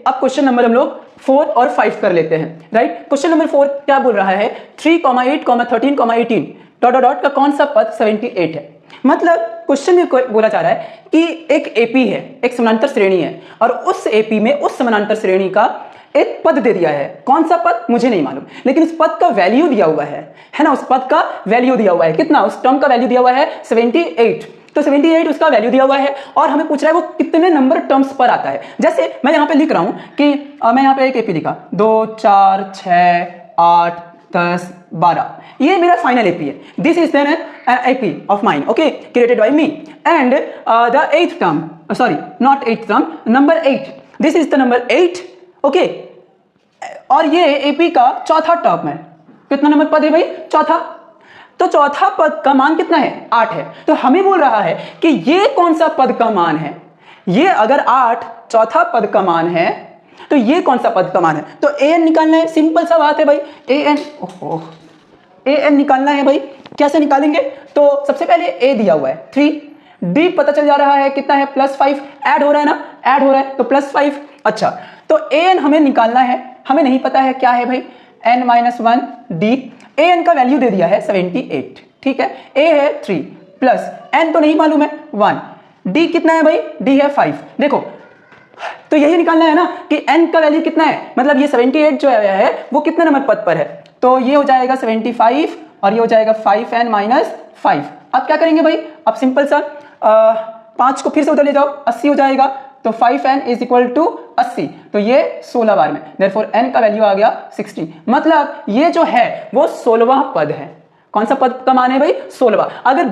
अब question number हम लोग 4 और 5 कर लेते हैं, राइट। क्वेश्चन नंबर 4 क्या बोल रहा है, 3, 8, 13, 18 डॉट डॉट डॉट का कौन सा पद 78 है। मतलब क्वेश्चन में बोला जा रहा है कि एक एपी है, एक समानांतर श्रेणी है, और उस एपी में उस समानांतर श्रेणी का एक पद दे दिया है। कौन सा पद मुझे नहीं मालूम, लेकिन उस पद का वैल्यू दिया हुआ है ना, उस पद का वैल्यू दिया हुआ है। कितना, उस टर्म का वैल्यू दिया हुआ है 78। तो 78 उसका वैल्यू दिया हुआ है और हमें पूछ रहा है वो कितने नंबर टर्म्स पर आता है। जैसे मैं यहाँ पे लिख रहा हूं कि मैं यहाँ पे एक एपी लिखा 2, 4, 6, 8, 10, 12, ये मेरा फाइनल एपी है। This is then AP of mine, okay, created by me. And the 8th term, sorry not 8th term, number 8, this is the number 8, okay. और ये एपी का चौथा टर्म है। कितना नंबर पद है भाई, चौथा। तो चौथा पद का मान कितना है, 8 है। तो हमें बोल रहा है कि ये कौन सा पद का मान है। ये अगर 8 चौथा पद का मान है तो ये कौन सा पद का मान है। तो an निकालना है, सिंपल सा बात है भाई। an निकालना है भाई। कैसे निकालेंगे, तो सबसे पहले a दिया हुआ है 3, d पता चल जा रहा है कितना है, +5, ऐड हो रहा है ना, ऐड हो रहा है तो +5। अच्छा, तो an हमें निकालना है, हमें नहीं पता है क्या है भाई, n-1 d। an का वैल्यू दे दिया है 78, ठीक है। a है 3 प्लस n तो नहीं मालूम है 1, d कितना है भाई, d है 5। देखो, तो यही निकालना है ना कि n का वैल्यू कितना है, मतलब ये 78 जो है वो कितने नंबर पद पर है। तो ये हो जाएगा 75 और ये हो जाएगा 5n - 5। अब क्या करेंगे भाई, अब सिंपल सा 5 को फिर से उधर ले जाओ, 80 हो जाएगा। तो 5n = 80, तो ये 16 बार में, देयरफॉर n का वैल्यू आ गया 60। मतलब ये जो है वो 16वां पद है। कौन सा पद का मान है भाई, 16वां। अगर